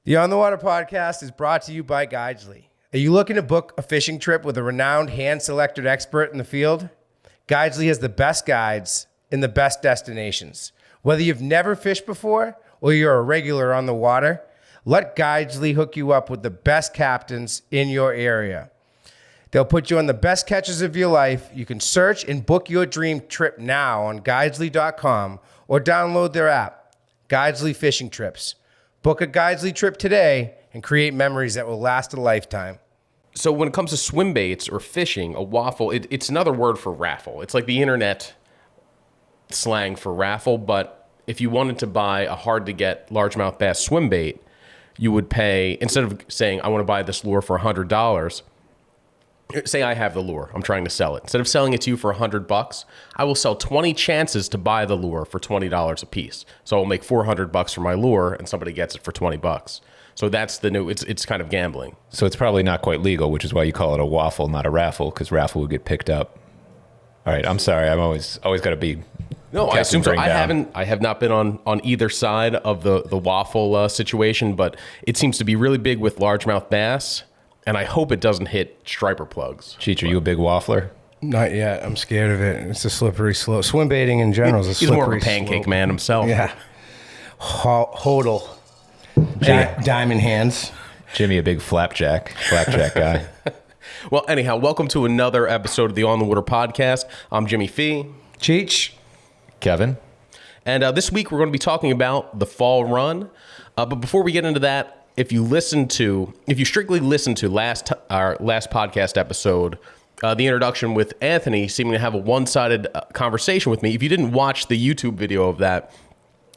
The On the Water podcast is brought to you by Guidesley. Are you looking to book a fishing trip with a renowned hand-selected expert in the field? Guidesley has the best guides in the best destinations. Whether you've never fished before or you're a regular on the water, let Guidesley hook you up with the best captains in your area. They'll put you on the best catches of your life. You can search and book your dream trip now on Guidesley.com or download their app, Guidesley Fishing Trips. Book a Guidesley trip today and create memories that will last a lifetime. So when it comes to swim baits or fishing, a waffle, it's another word for raffle. It's like the internet slang for raffle, but if you wanted to buy a hard-to-get largemouth bass swim bait, you would pay, instead of saying, I want to buy this lure for $100, say I have the lure, I'm trying to sell it. Instead of selling it to you for $100, I will sell 20 chances to buy the lure for $20 a piece. So I'll make $400 for my lure and somebody gets it for $20. So that's the new, it's kind of gambling. So it's probably not quite legal, which is why you call it a waffle, not a raffle, because raffle would get picked up. All right, I'm sorry. I'm always got to be. No, I assume so. I have not been on either side of the waffle situation, but it seems to be really big with largemouth bass. And I hope it doesn't hit striper plugs. Cheech, are you a big waffler? Not yet. I'm scared of it. It's a slippery slope. Swim baiting in general is a slippery slope. He's more of a pancake man himself. Yeah. Hodl. Diamond hands. Jimmy, a big flapjack guy. Well, anyhow, welcome to another episode of the On the Water podcast. I'm Jimmy Fee. Cheech. Kevin. And this week we're going to be talking about the fall run. But before we get into that, if you strictly listen to our last podcast episode, the introduction with Anthony seeming to have a one-sided conversation with me, if you didn't watch the YouTube video of that,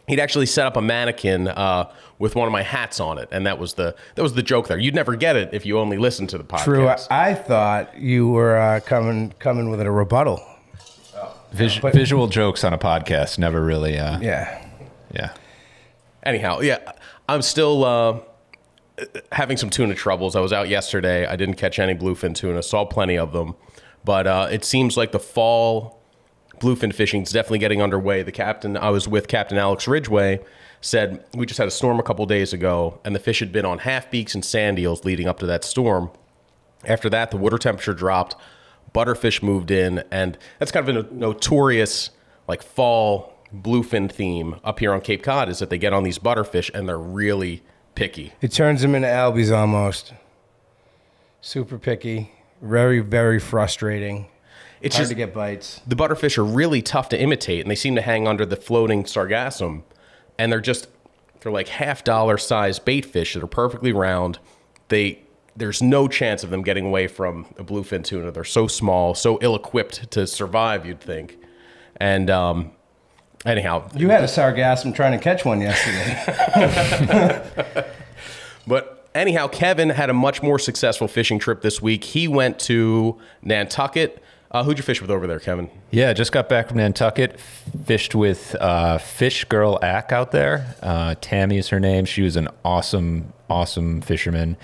he'd actually set up a mannequin with one of my hats on it, and that was the joke there. You'd never get it if you only listened to the podcast. True. I thought you were coming with a rebuttal. Visual jokes on a podcast never really. Yeah. Anyhow, yeah, I'm still having some tuna troubles. I was out yesterday. I didn't catch any bluefin tuna. Saw plenty of them, but it seems like the fall bluefin fishing is definitely getting underway. I was with Captain Alex Ridgway, said we just had a storm a couple days ago, and the fish had been on half beaks and sand eels leading up to that storm. After that, the water temperature dropped, butterfish moved in, and that's kind of a notorious like fall bluefin theme up here on Cape Cod, is that they get on these butterfish and they're really picky. It turns them into albies almost. Super picky, very, very frustrating. It's hard to get bites. The butterfish are really tough to imitate, and they seem to hang under the floating sargassum, and they're like $half size bait fish that are perfectly round. There's no chance of them getting away from a bluefin tuna. They're so small, so ill-equipped to survive, you'd think. And anyhow, you had a sargassum trying to catch one yesterday. But anyhow, Kevin had a much more successful fishing trip this week. He went to Nantucket. Who'd you fish with over there, Kevin? Yeah, just got back from Nantucket. Fished with Fish Girl Ack out there. Tammy is her name. She was an awesome fisherman.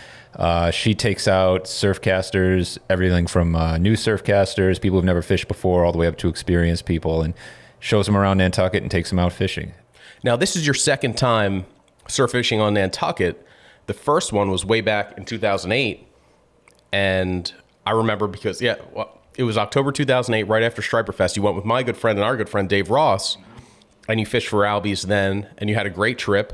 She takes out surfcasters, everything from new surfcasters, people who've never fished before, all the way up to experienced people, and shows them around Nantucket and takes them out fishing. Now, this is your second time surf fishing on Nantucket. The first one was way back in 2008, and I remember because, it was October 2008, right after Striper Fest. You went with my good friend and our good friend, Dave Ross, and you fished for albies then, and you had a great trip.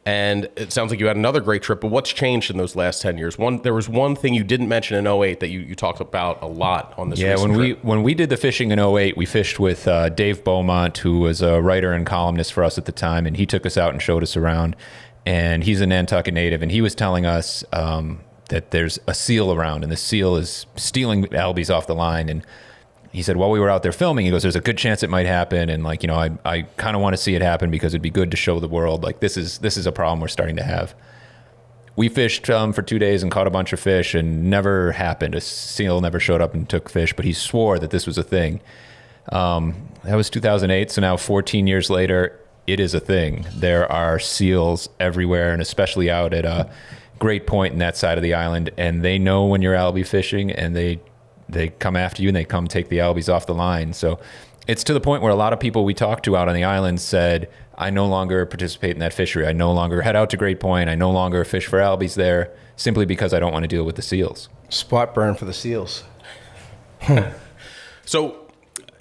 And it sounds like you had another great trip, but what's changed in those last 10 years? There was one thing you didn't mention in 2008 that you talked about a lot on this trip. When we did the fishing in 2008, we fished with Dave Beaumont, who was a writer and columnist for us at the time, and he took us out and showed us around. And he's a Nantucket native, and he was telling us that there's a seal around, and the seal is stealing albies off the line. And he said, while we were out there filming, he goes, there's a good chance it might happen. And like, I kind of want to see it happen because it'd be good to show the world, like, this is a problem we're starting to have. We fished for 2 days and caught a bunch of fish, and never happened. A seal never showed up and took fish, but he swore that this was a thing. That was 2008. So now 14 years later, it is a thing. There are seals everywhere, and especially out at a great point in that side of the island, and they know when you're albie fishing, and they come after you, and they come take the albies off the line. So it's to the point where a lot of people we talked to out on the island said, I no longer participate in that fishery. I no longer head out to Great Point. I no longer fish for albies there simply because I don't want to deal with the seals. Spot burn for the seals. So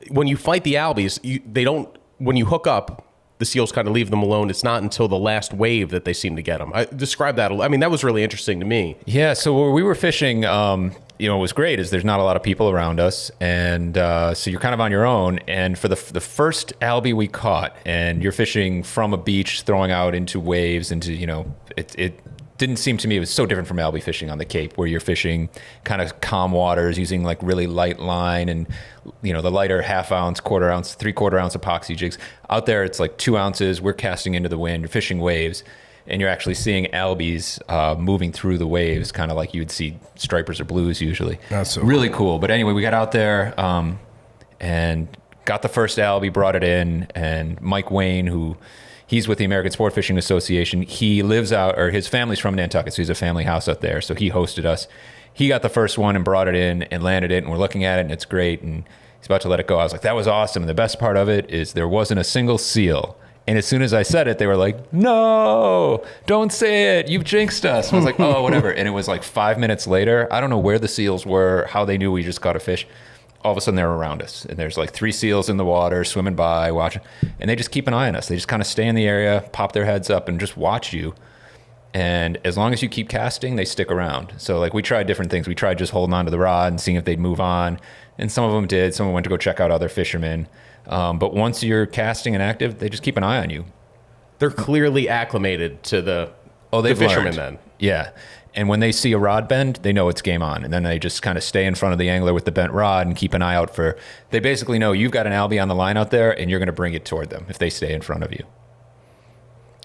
when you fight the albies, they don't. When you hook up, the seals kind of leave them alone. It's not until the last wave that they seem to get them. Describe that. I mean, that was really interesting to me. Yeah. So where we were fishing, what was great is there's not a lot of people around us, and so you're kind of on your own. And for the first albie we caught, and you're fishing from a beach, throwing out into waves, it didn't seem to me, it was so different from albie fishing on the Cape, where you're fishing kind of calm waters using like really light line and, the lighter half ounce, quarter ounce, 3/4 ounce epoxy jigs. Out there, it's like 2 ounces. We're casting into the wind, you're fishing waves, and you're actually seeing albies moving through the waves, kind of like you would see stripers or blues usually. That's so really cool. But anyway, we got out there and got the first albie, brought it in, and Mike Wayne, he's with the American Sport Fishing Association. He lives out, or his family's from Nantucket, so he's a family house out there. So he hosted us. He got the first one and brought it in and landed it, and we're looking at it, and it's great. And he's about to let it go. I was like, that was awesome. And the best part of it is there wasn't a single seal. And as soon as I said it, they were like, no, don't say it. You've jinxed us. I was like, oh, whatever. And it was like 5 minutes later. I don't know where the seals were, how they knew we just caught a fish. All of a sudden they're around us, and there's like 3 seals in the water swimming by, watching, and they just keep an eye on us. They just kind of stay in the area, pop their heads up, and just watch you. And as long as you keep casting, they stick around. So like we tried different things. We tried just holding on to the rod and seeing if they'd move on, and some of them did. Some went to go check out other fishermen. But once you're casting and active, they just keep an eye on you. They're clearly acclimated to the fishermen then. Yeah. And when they see a rod bend, they know it's game on. And then they just kind of stay in front of the angler with the bent rod and keep an eye out for, they basically know you've got an albie on the line out there and you're going to bring it toward them if they stay in front of you.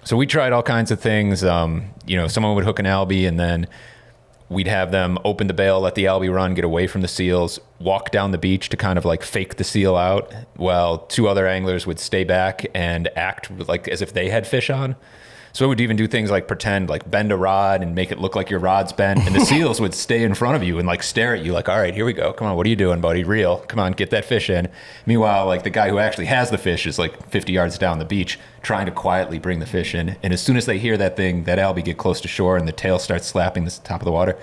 So we tried all kinds of things. Someone would hook an albie, and then we'd have them open the bail, let the albie run, get away from the seals, walk down the beach to kind of like fake the seal out, while 2 other anglers would stay back and act like as if they had fish on. So it would even do things like pretend, like bend a rod and make it look like your rod's bent. And the seals would stay in front of you and like stare at you like, all right, here we go. Come on, what are you doing, buddy? Reel. Come on, get that fish in. Meanwhile, like the guy who actually has the fish is like 50 yards down the beach trying to quietly bring the fish in. And as soon as they hear that albie get close to shore and the tail starts slapping the top of the water,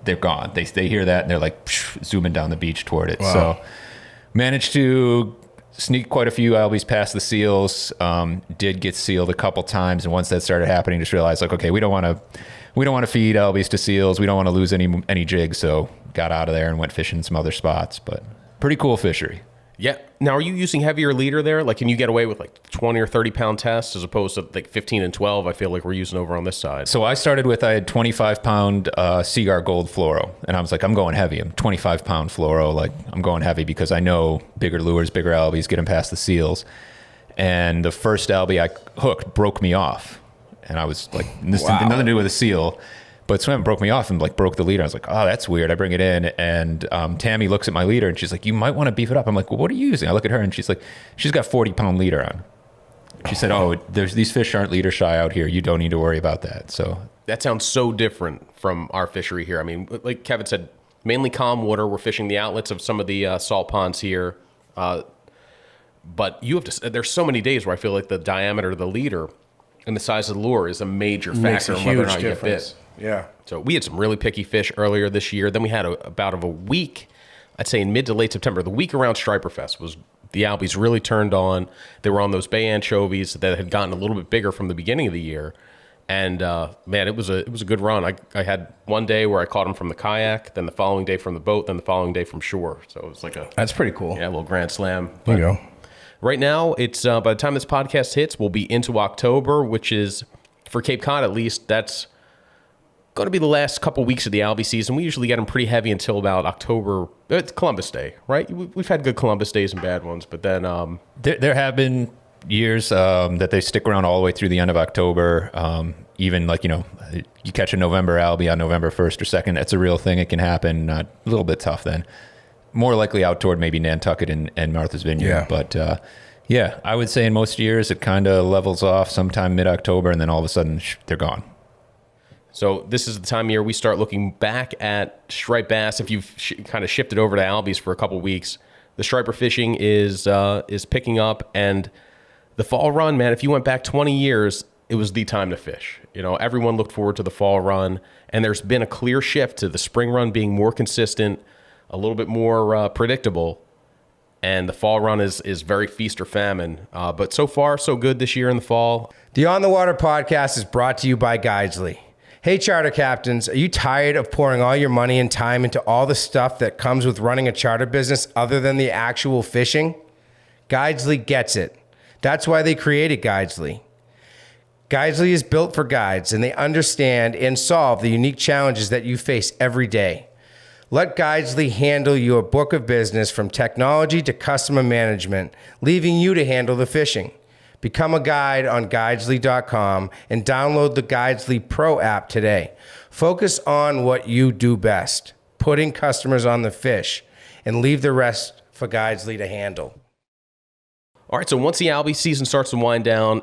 they're gone. They hear that and they're like zooming down the beach toward it. Wow. So managed to sneak quite a few albies past the seals. Did get sealed a couple times, and once that started happening, just realized like, okay, we don't want to feed albies to seals. We don't want to lose any jigs, so got out of there and went fishing some other spots. But pretty cool fishery. Yeah. Now, are you using heavier leader there? Like, can you get away with like 20 or 30 pound tests as opposed to like 15 and 12? I feel like we're using over on this side. So I had 25 pound Seaguar Gold fluoro, and I was like, I'm going heavy. I'm 25 pound fluoro. Like, I'm going heavy because I know bigger lures, bigger albies, get them past the seals. And the first albie I hooked broke me off, and I was like, this had nothing to do with a seal. But swim broke me off and like broke the leader. I was like, oh, that's weird. I bring it in, and Tammy looks at my leader and she's like, you might want to beef it up. I'm like, well, what are you using? I look at her and she's like, she's got 40 pound leader on. She said, oh, these fish aren't leader shy out here. You don't need to worry about that. So that sounds so different from our fishery here. I mean, like Kevin said, mainly calm water. We're fishing the outlets of some of the salt ponds here. But you have to, there's so many days where I feel like the diameter of the leader and the size of the lure is a major factor in whether or not you get bit. Yeah. So we had some really picky fish earlier this year. Then we had about a week, I'd say in mid to late September, the week around Striper Fest was the albies really turned on. They were on those bay anchovies that had gotten a little bit bigger from the beginning of the year. And man, it was a good run. I had one day where I caught them from the kayak, then the following day from the boat, then the following day from shore. So it was like that's pretty cool. Yeah, a little grand slam. There you go. Right now, it's by the time this podcast hits, we'll be into October, which is, for Cape Cod at least, that's going to be the last couple weeks of the albie season. We usually get them pretty heavy until about October. It's Columbus Day, right? We've had good Columbus Days and bad ones, but then there have been years that they stick around all the way through the end of October. Even like, you catch a November albie on November 1st or 2nd. That's a real thing. It can happen. A little bit tough then. More likely out toward maybe Nantucket and Martha's Vineyard. Yeah. But yeah, I would say in most years it kind of levels off sometime mid-October, and then all of a sudden they're gone. So this is the time of year we start looking back at striped bass. If you've kind of shifted over to albies for a couple weeks, the striper fishing is picking up, and The fall run, man, if you went back 20 years, it was the time to fish. Everyone looked forward to the fall run, and there's been a clear shift to the spring run being more consistent, a little bit more predictable, and the fall run is very feast or famine. But so far, so good this year in the fall. The On the Water podcast is brought to you by Guidesley. Hey, charter captains, are you tired of pouring all your money and time into all the stuff that comes with running a charter business other than the actual fishing? Guidesley gets it. That's why they created Guidesley. Guidesley is built for guides, and they understand and solve the unique challenges that you face every day. Let Guidesley handle your book of business from technology to customer management, leaving you to handle the fishing. Become a guide on Guidesley.com and download the Guidesley Pro app today. Focus on what you do best, putting customers on the fish, and leave the rest for Guidesley to handle. All right, so once the Albie season starts to wind down,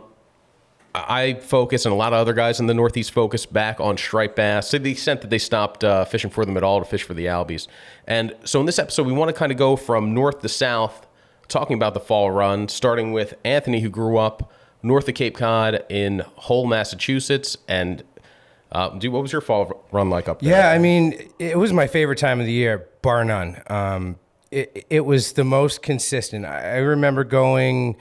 I focus, and a lot of other guys in the Northeast focus back on striped bass to the extent that they stopped fishing for them at all to fish for the Albies. And so in this episode, we want to kind of go from north to south, talking about the fall run, starting with Anthony, who grew up north of Cape Cod in Hull, Massachusetts. And dude, what was your fall run like up there? Yeah, I mean, it was my favorite time of the year, bar none. It was the most consistent. I remember going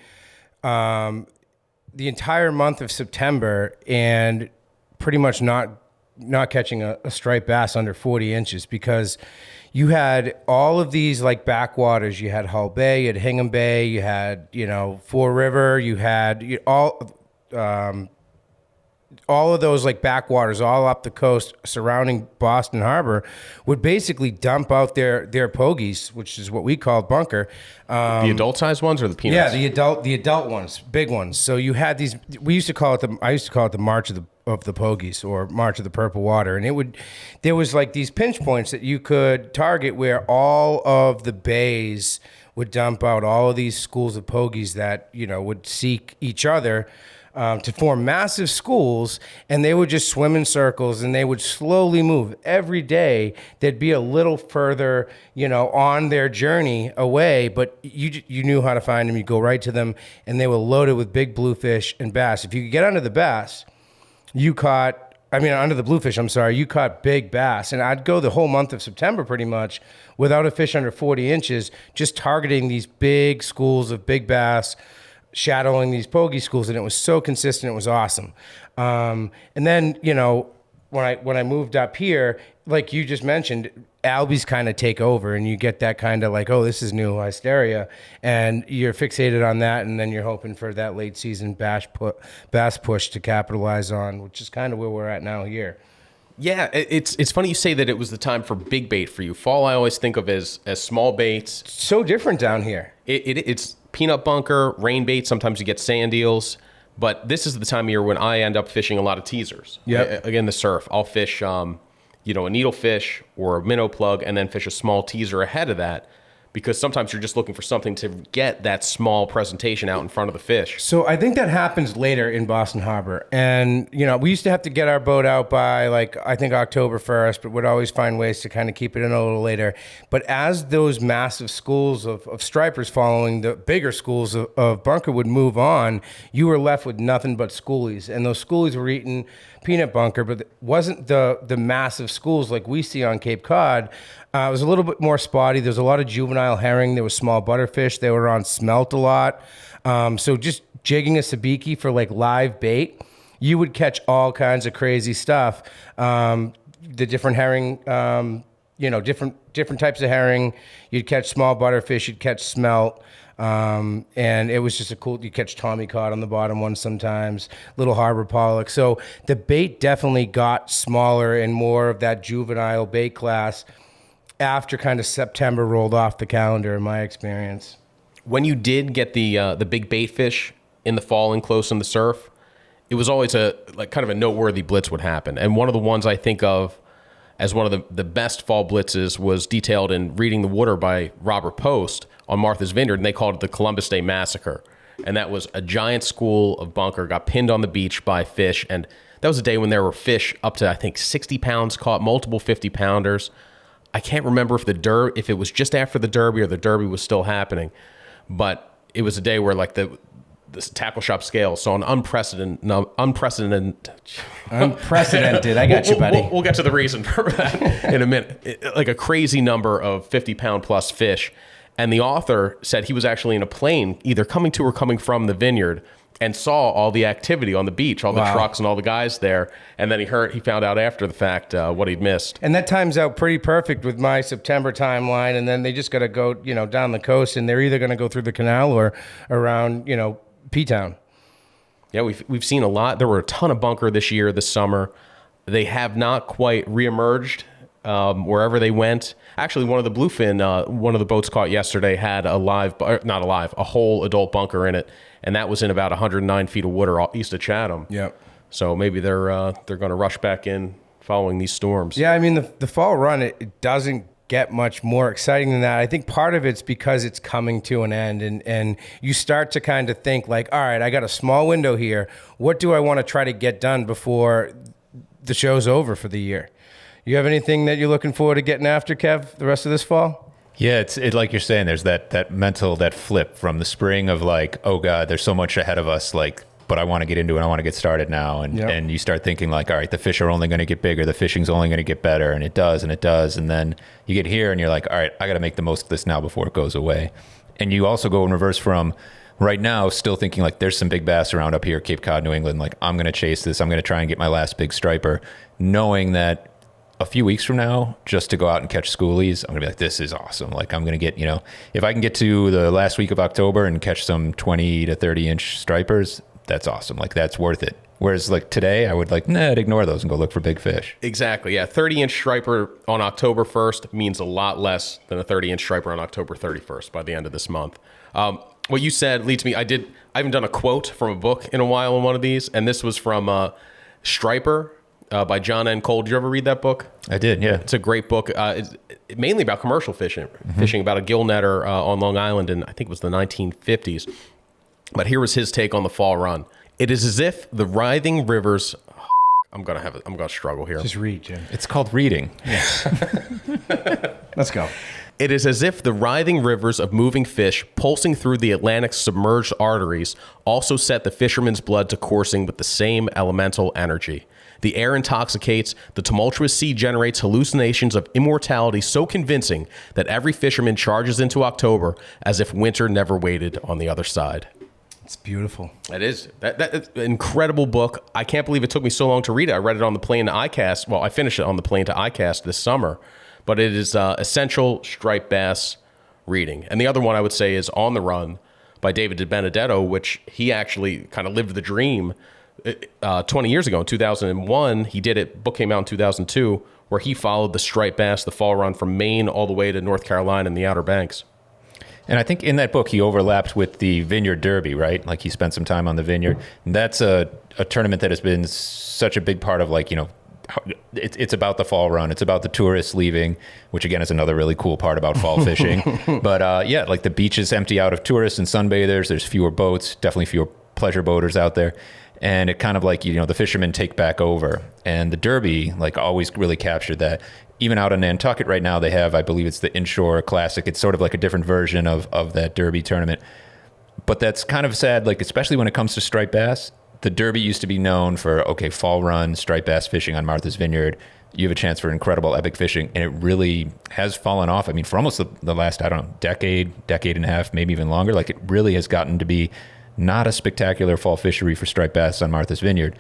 the entire month of September and pretty much not catching a striped bass under 40 inches because you had all of these like backwaters. You had Hull Bay, you had Hingham Bay, you had, Fore River, you had all of those like backwaters all up the coast surrounding Boston Harbor would basically dump out their pogies, which is what we called bunker. The adult sized ones or the peanuts? Yeah, the adult ones, big ones. So you had these. I used to call it the March of the Pogies or March of the Purple Water, and there was like these pinch points that you could target where all of the bays would dump out all of these schools of pogies that would seek each other. To form massive schools, and they would just swim in circles, and they would slowly move. Every day, they'd be a little further, on their journey away, but you knew how to find them. You go right to them, and they were loaded with big bluefish and bass. If you could get under the bass, under the bluefish, you caught big bass. And I'd go the whole month of September pretty much without a fish under 40 inches, just targeting these big schools of big bass, shadowing these pogie schools, and it was so consistent. It was awesome. And then, when I moved up here, like you just mentioned, Albies kind of take over, and you get that kind of like, oh, this is new hysteria, and you're fixated on that, and then you're hoping for that late season bass push to capitalize on, which is kind of where we're at now here. Yeah, it's funny you say that it was the time for big bait for you. Fall I always think of as small baits. So different down here. It's peanut bunker, rain bait. Sometimes you get sand eels, but this is the time of year when I end up fishing a lot of teasers. Yep. Again, the surf. I'll fish, a needle fish or a minnow plug, and then fish a small teaser ahead of that, because sometimes you're just looking for something to get that small presentation out in front of the fish. So I think that happens later in Boston Harbor. And, we used to have to get our boat out by October 1st, but would always find ways to kind of keep it in a little later. But as those massive schools of stripers following the bigger schools of bunker would move on, you were left with nothing but schoolies. And those schoolies were eating peanut bunker, but it wasn't the massive schools like we see on Cape Cod. It was a little bit more spotty. There's a lot of juvenile herring. There was small butterfish. They were on smelt a lot. So just jigging a sabiki for like live bait, you would catch all kinds of crazy stuff. The different herring, different types of herring. You'd catch small butterfish. You'd catch smelt. And it was just you catch Tommy cod on the bottom one sometimes, little harbor pollock. So the bait definitely got smaller and more of that juvenile bait class after kind of September rolled off the calendar, in my experience. When you did get the big bait fish in the fall and close in the surf, it was always kind of a noteworthy blitz would happen. And one of the ones I think of as one of the best fall blitzes was detailed in Reading the Water by Robert Post on Martha's Vineyard, and they called it the Columbus Day Massacre. And that was a giant school of bunker got pinned on the beach by fish, and that was a day when there were fish up to, I think, 60 pounds caught, multiple 50-pounders. I can't remember if it was just after the Derby or the Derby was still happening, but it was a day where like the this tackle shop scale saw an unprecedented. Unprecedented. I got you, buddy. We'll get to the reason for that in a minute. Like a crazy number of 50-pound plus fish. And the author said he was actually in a plane, either coming to or coming from the vineyard, and saw all the activity on the beach, all the trucks and all the guys there. And then he found out after the fact what he'd missed. And that times out pretty perfect with my September timeline. And then they just got to go, down the coast, and they're either going to go through the canal or around, P-Town. Yeah, we've seen a lot. There were a ton of bunker this year, They have not quite reemerged wherever they went. Actually, one of the bluefin, one of the boats caught yesterday had a whole adult bunker in it. And that was in about 109 feet of water east of Chatham. Yep. So maybe they're going to rush back in following these storms. Yeah, I mean, the fall run, it doesn't get much more exciting than that. I think part of it's because it's coming to an end, and you start to kind of think like, all right, I got a small window here. What do I want to try to get done before the show's over for the year? You have anything that you're looking forward to getting after, Kev, the rest of this fall? Yeah, it's like you're saying, there's that mental, that flip from the spring of like, oh God, there's so much ahead of us, like, but I want to get into it, I want to get started now. And you start thinking like, all right, the fish are only going to get bigger, the fishing's only going to get better, and it does. And then you get here and you're like, all right, I got to make the most of this now before it goes away. And you also go in reverse from right now, still thinking like there's some big bass around up here, Cape Cod, New England, like I'm going to chase this, I'm going to try and get my last big striper, knowing that a few weeks from now, just to go out and catch schoolies, I'm gonna be like, this is awesome. Like I'm gonna get, if I can get to the last week of October and catch some 20 to 30 inch stripers, that's awesome. Like that's worth it. Whereas like today, I would like, I'd ignore those and go look for big fish. Exactly. Yeah. 30-inch striper on October 1st means a lot less than a 30-inch striper on October 31st by the end of this month. What you said leads me, I haven't done a quote from a book in a while in one of these, and this was from Striper, by John N. Cole. Did you ever read that book? I did, yeah. It's a great book. It's mainly about commercial fishing, fishing about a gill netter on Long Island in, I think it was the 1950s. But here was his take on the fall run. It is as if the writhing rivers... I'm gonna struggle here. Just read, Jim. It's called reading. Yeah. Let's go. It is as if the writhing rivers of moving fish pulsing through the Atlantic's submerged arteries also set the fisherman's blood to coursing with the same elemental energy. The air intoxicates, the tumultuous sea generates hallucinations of immortality so convincing that every fisherman charges into October as if winter never waited on the other side. It's beautiful. It is. That's an incredible book. I can't believe it took me so long to read it. I read it on the plane to ICAST. Well, I finished it on the plane to ICAST this summer. But it is essential striped bass reading. And the other one I would say is On the Run by David DiBenedetto, which he actually kind of lived the dream 20 years ago in 2001. He did it. Book came out in 2002, where he followed the striped bass, the fall run from Maine all the way to North Carolina and the Outer Banks. And I think in that book, he overlapped with the Vineyard Derby, right? Like he spent some time on the Vineyard. And that's a tournament that has been such a big part of it's about the fall run. It's about the tourists leaving, which again is another really cool part about fall fishing. But like the beaches empty out of tourists and sunbathers. There's fewer boats, definitely fewer pleasure boaters out there. And it kind of like, the fishermen take back over. And the Derby, like always really captured that. Even out in Nantucket right now, they have, I believe it's the Inshore Classic. It's sort of like a different version of that Derby tournament. But that's kind of sad, like especially when it comes to striped bass. The Derby used to be known for, fall run, striped bass fishing on Martha's Vineyard. You have a chance for incredible epic fishing, and it really has fallen off. I mean, for almost the last, decade and a half, maybe even longer, like it really has gotten to be not a spectacular fall fishery for striped bass on Martha's Vineyard.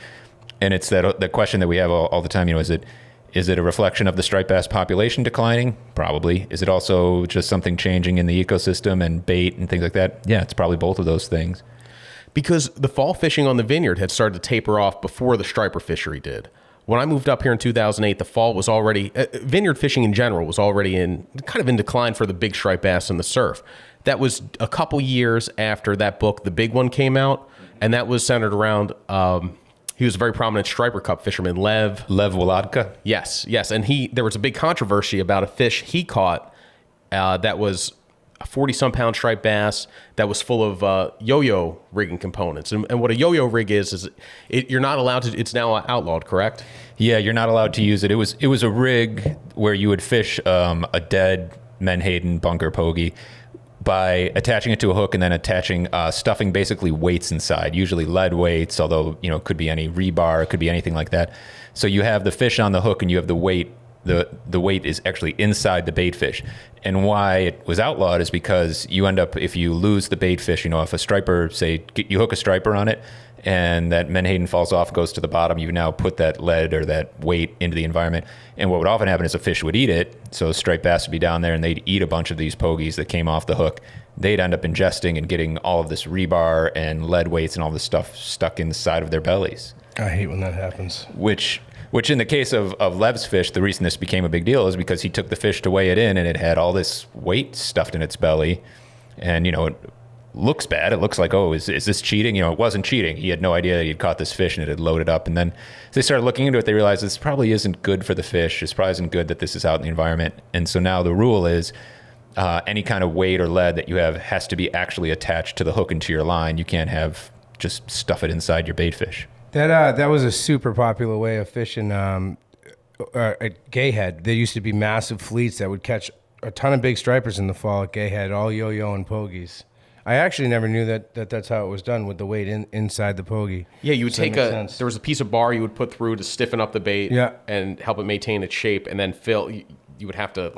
And it's that question that we have all the time, is it a reflection of the striped bass population declining? Probably. Is it also just something changing in the ecosystem and bait and things like that? Yeah, it's probably both of those things. Because the fall fishing on the Vineyard had started to taper off before the striper fishery did. When I moved up here in 2008, the fall was already, vineyard fishing in general was already in decline for the big striped bass and the surf. That was a couple years after that book, The Big One, came out, and that was centered around, he was a very prominent striper cup fisherman, Lev Wolodka? Yes. And there was a big controversy about a fish he caught that was a 40-some pound striped bass that was full of yo-yo rigging components. And what a yo-yo rig is you're not allowed to, it's now outlawed, correct? Yeah, you're not allowed to use it. It was a rig where you would fish a dead menhaden bunker pogie by attaching it to a hook and then attaching, stuffing basically weights inside, usually lead weights, although, it could be any rebar, it could be anything like that. So you have the fish on the hook and you have the weight. The weight is actually inside the bait fish. And why it was outlawed is because you end up, if you lose the bait fish, if a striper, say you hook a striper on it and that menhaden falls off, goes to the bottom, you now put that lead or that weight into the environment. And what would often happen is a fish would eat it. So striped bass would be down there and they'd eat a bunch of these pogies that came off the hook. They'd end up ingesting and getting all of this rebar and lead weights and all this stuff stuck in the side of their bellies. I hate when that happens. Which in the case of Lev's fish, the reason this became a big deal is because he took the fish to weigh it in and it had all this weight stuffed in its belly. And, it looks bad. It looks like, oh, is this cheating? It wasn't cheating. He had no idea that he'd caught this fish and it had loaded up. And then as they started looking into it, they realized this probably isn't good for the fish. This probably isn't good that this is out in the environment. And so now the rule is any kind of weight or lead that you have has to be actually attached to the hook into your line. You can't just stuff it inside your bait fish. That was a super popular way of fishing at Gayhead. There used to be massive fleets that would catch a ton of big stripers in the fall at Gayhead, all yo-yo and pogies. I actually never knew that's how it was done with the weight inside the pogie. Yeah, you would take there was a piece of bar you would put through to stiffen up the bait and help it maintain its shape, and then fill. You would have to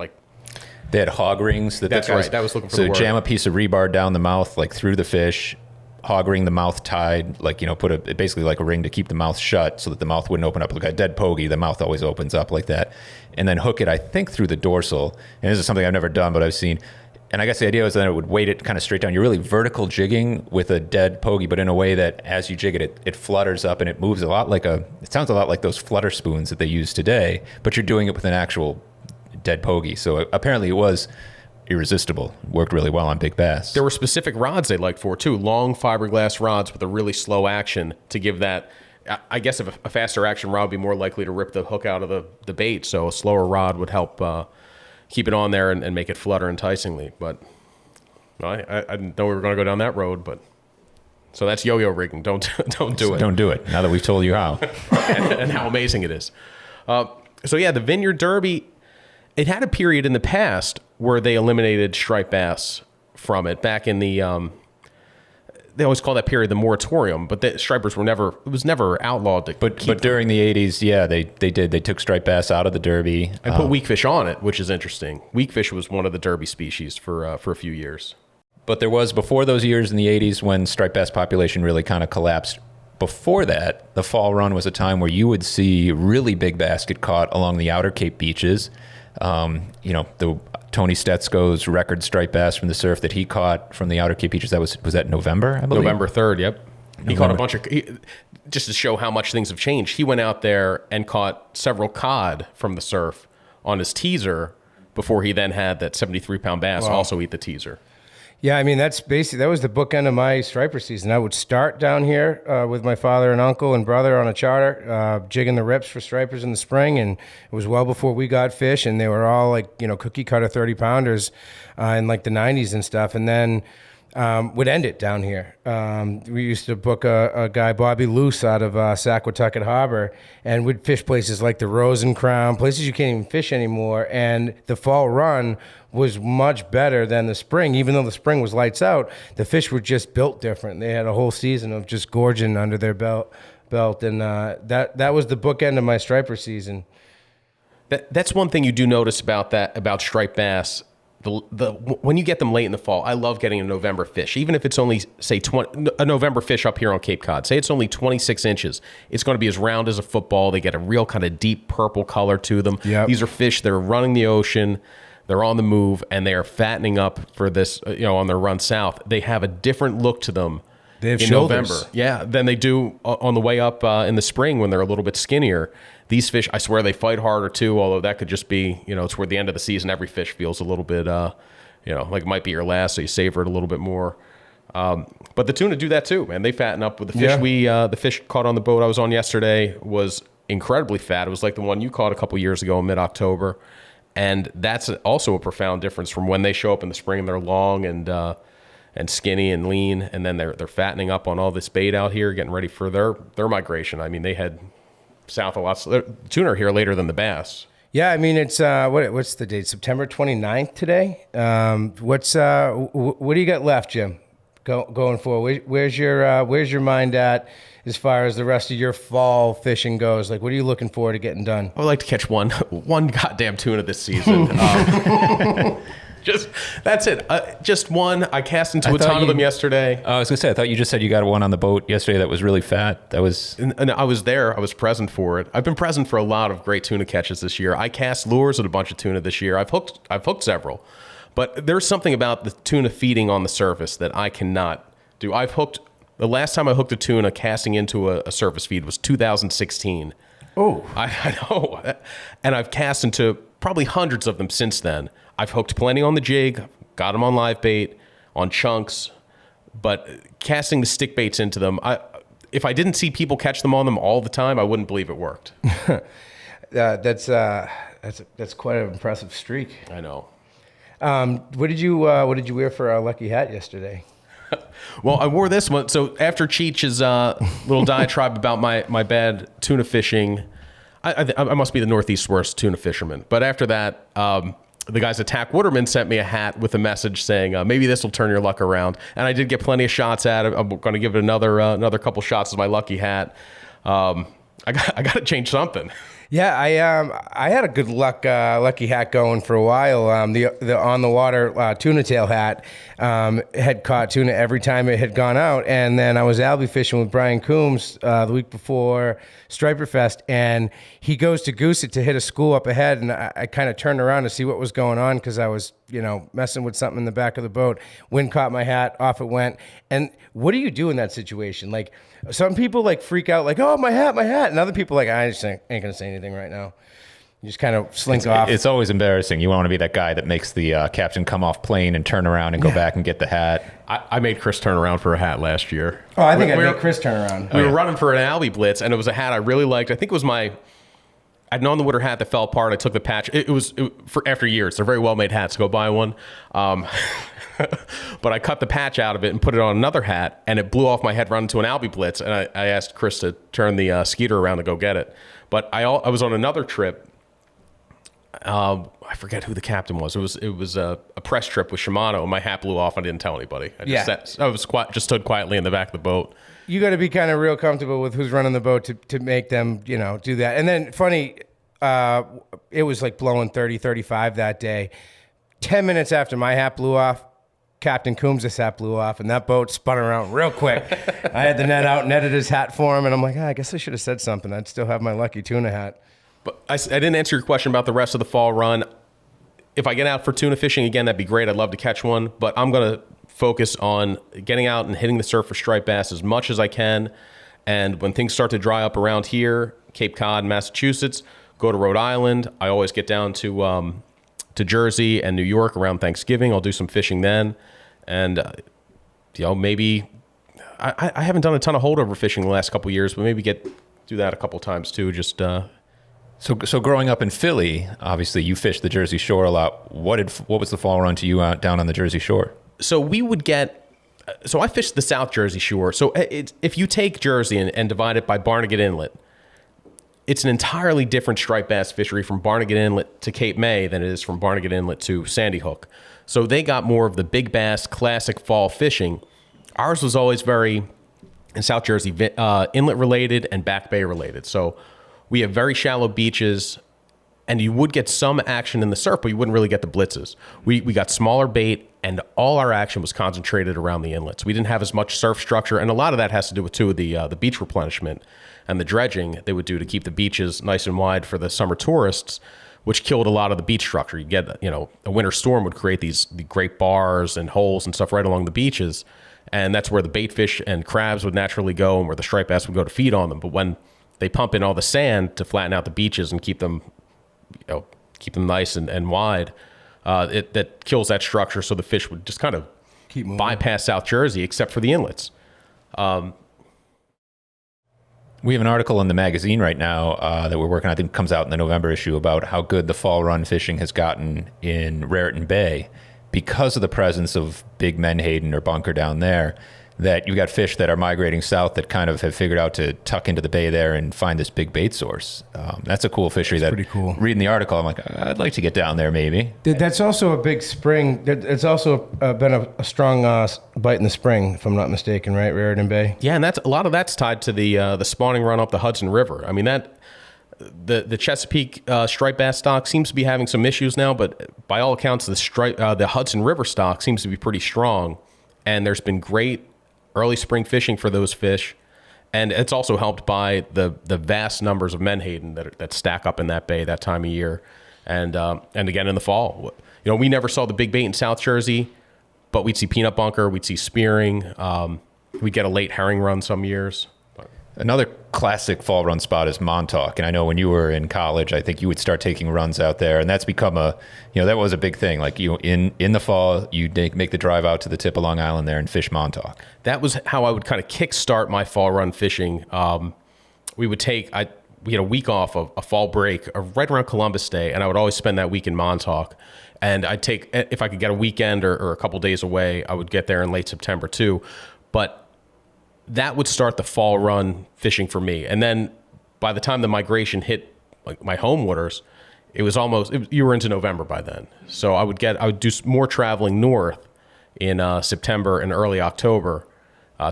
They had hog rings. That's right. That was looking for the word. So jam a piece of rebar down the mouth, through the fish. Hog ring, the mouth tied, put basically like a ring to keep the mouth shut so that the mouth wouldn't open up. Like a dead pogie, the mouth always opens up like that. And then hook it, I think, through the dorsal. And this is something I've never done, but I've seen. And I guess the idea was that it would weight it kind of straight down. You're really vertical jigging with a dead pogie, but in a way that as you jig it, it flutters up and it moves it sounds a lot like those flutter spoons that they use today, but you're doing it with an actual dead pogie. So apparently it was irresistible. Worked really well on big bass. There were specific rods they liked for too, long fiberglass rods with a really slow action to give that. I guess if a faster action rod would be more likely to rip the hook out of the bait, so a slower rod would help keep it on there and make it flutter enticingly. But I didn't know we were going to go down that road, but so that's yo-yo rigging. Don't do it. Don't do it. Now that we've told you how, and how amazing it is. So yeah, the Vineyard Derby. It had a period in the past where they eliminated striped bass from it. Back in the, they always call that period the moratorium, but the stripers it was never outlawed. But during the 80s, yeah, they did. They took striped bass out of the Derby. And put weakfish on it, which is interesting. Weakfish was one of the Derby species for a few years. But there was, before those years in the 80s when striped bass population really kind of collapsed, before that, the fall run was a time where you would see really big bass get caught along the outer Cape beaches. The Tony Stetsko's record striped bass from the surf that he caught from the outer Cape beaches, was that November, I believe? November 3rd, yep. He caught a bunch just to show how much things have changed. He went out there and caught several cod from the surf on his teaser before he then had that 73-pound bass also eat the teaser. Yeah, that was the bookend of my striper season. I would start down here with my father and uncle and brother on a charter, jigging the rips for stripers in the spring, and it was well before we got fish, and they were all cookie cutter 30-pounders in the 90s and stuff, and then would end it down here. We used to book a guy, Bobby Luce, out of Saquatucket Harbor, and would fish places like the Rosen Crown, places you can't even fish anymore, and the fall run was much better than the spring. Even though the spring was lights out, the fish were just built different. They had a whole season of just gorging under their belt, and that was the bookend of my striper season. That's one thing you do notice about striped bass. When you get them late in the fall, I love getting a November fish, even if it's only, say, a November fish up here on Cape Cod. Say it's only 26 inches. It's going to be as round as a football. They get a real kind of deep purple color to them. Yep. These are fish that are running the ocean. They're on the move, and they are fattening up for this, on their run south. They have a different look to them in shoulders. November. Yeah, than they do on the way up in the spring when they're a little bit skinnier. These fish, I swear, they fight harder too, although that could just be, toward the end of the season, every fish feels a little bit, like it might be your last, so you savor it a little bit more. But the tuna do that too, man. They fatten up with the fish. Yeah. The fish caught on the boat I was on yesterday was incredibly fat. It was like the one you caught a couple years ago in mid-October. And that's also a profound difference from when they show up in the spring. They're long and skinny and lean, and then they're fattening up on all this bait out here, getting ready for their migration. I mean, they head south a lot. Tuna are here later than the bass. Yeah, I mean it's what's the date? September 29th today. What do you got left, Jim? Going forward, where's your mind at as far as the rest of your fall fishing goes? Like, what are you looking forward to getting done? I would like to catch one goddamn tuna this season. Just that's it. Just one. I cast into a ton of them yesterday. I was gonna say, I thought you just said you got one on the boat yesterday that was really fat. That was, and I was there. I was present for it. I've been present for a lot of great tuna catches this year. I cast lures at a bunch of tuna this year. I've hooked several, but there's something about the tuna feeding on the surface that I cannot do. The last time I hooked a tuna casting into a surface feed was 2016. Oh, I know, and I've cast into probably hundreds of them since then. I've hooked plenty on the jig, got them on live bait, on chunks, but casting the stick baits into them, if I didn't see people catch them on them all the time, I wouldn't believe it worked. That's quite an impressive streak. I know. What did you wear for a lucky hat yesterday? Well, I wore this one. So after Cheech's little diatribe about my bad tuna fishing, I must be the Northeast's worst tuna fisherman. But after that, the guys at Tack Waterman sent me a hat with a message saying, maybe this will turn your luck around. And I did get plenty of shots at it. I'm going to give it another couple shots as my lucky hat. I got to change something. Yeah, I had a good lucky hat going for a while. The on the water tuna tail hat had caught tuna every time it had gone out, and then I was albie fishing with Brian Coombs the week before Striper Fest, and he goes to goose it to hit a school up ahead, and I kind of turned around to see what was going on because I was messing with something in the back of the boat. Wind caught my hat, off it went. And what do you do in that situation? Like, some people like freak out, like, oh, my hat, and other people like, I just ain't gonna say anything right now. You just kind of slink off. It's always embarrassing. You want to be that guy that makes the captain come off plane and turn around and go back and get the hat. I made Chris turn around for a hat last year. Oh, I think I made Chris turn around. We were running for an Albie Blitz, and it was a hat I really liked. I think it was I'd known the Woodard hat that fell apart. I took the patch. It was for after years. They're very well made hats. Go buy one. But I cut the patch out of it and put it on another hat, and it blew off my head running into an Albie Blitz. And I asked Chris to turn the Skeeter around to go get it. But I was on another trip. I forget who the captain was. It was a press trip with Shimano, and my hat blew off. I didn't tell anybody. I just stood quietly in the back of the boat. You got to be kind of real comfortable with who's running the boat to make them, do that. And then funny, it was like blowing 30, 35 that day. 10 minutes after my hat blew off, Captain Coombs' hat blew off, and that boat spun around real quick. I had the net out, netted his hat for him, and I'm like, I guess I should have said something. I'd still have my lucky tuna hat. But I didn't answer your question about the rest of the fall run. If I get out for tuna fishing again, that'd be great. I'd love to catch one, but I'm going to focus on getting out and hitting the surf for striped bass as much as I can. And when things start to dry up around here, Cape Cod, Massachusetts, go to Rhode Island. I always get down to Jersey and New York around Thanksgiving. I'll do some fishing then. And, maybe I haven't done a ton of holdover fishing the last couple of years, but maybe do that a couple times too. Just, So growing up in Philly, obviously you fished the Jersey Shore a lot. What was the fall run to you out down on the Jersey Shore? So we would so I fished the South Jersey Shore. So if you take Jersey and divide it by Barnegat Inlet, it's an entirely different striped bass fishery from Barnegat Inlet to Cape May than it is from Barnegat Inlet to Sandy Hook. So they got more of the big bass classic fall fishing. Ours was always very, in South Jersey, inlet related and back bay related. So we have very shallow beaches, and you would get some action in the surf, but you wouldn't really get the blitzes. We got smaller bait, and all our action was concentrated around the inlets. We didn't have as much surf structure, and a lot of that has to do with, too, the beach replenishment and the dredging they would do to keep the beaches nice and wide for the summer tourists, which killed a lot of the beach structure. You get, a winter storm would create the great bars and holes and stuff right along the beaches, and that's where the bait fish and crabs would naturally go and where the striped bass would go to feed on them. But when they pump in all the sand to flatten out the beaches and keep them nice and wide, that kills that structure. So the fish would just kind of bypass South Jersey, except for the inlets. We have an article in the magazine right now that we're working on. I think it comes out in the November issue about how good the fall run fishing has gotten in Raritan Bay because of the presence of big Menhaden or bunker down there. that you got fish that are migrating south that kind of have figured out to tuck into the bay there and find this big bait source. That's a cool fishery. That's pretty cool. Reading the article, I'm like, I'd like to get down there maybe. That's also a big spring. It's also been a strong bite in the spring, if I'm not mistaken, right, Raritan Bay? Yeah, and that's a lot of that's tied to the spawning run up the Hudson River. I mean, that the Chesapeake striped bass stock seems to be having some issues now, but by all accounts, the Hudson River stock seems to be pretty strong, and there's been great early spring fishing for those fish, and it's also helped by the vast numbers of menhaden that stack up in that bay that time of year, and again in the fall. You know, we never saw the big bait in South Jersey, but we'd see peanut bunker, we'd see spearing, we'd get a late herring run some years. Another classic fall run spot is Montauk. And I know when you were in college, I think you would start taking runs out there. And that's become that was a big thing. Like in the fall, you'd make the drive out to the tip of Long Island there and fish Montauk. That was how I would kind of kickstart my fall run fishing. We had a week off of a fall break right around Columbus Day, and I would always spend that week in Montauk. And I'd take, if I could get a weekend or a couple days away, I would get there in late September too. But that would start the fall run fishing for me. And then by the time the migration hit like my home waters, you were into November by then. So I would do more traveling north in September and early October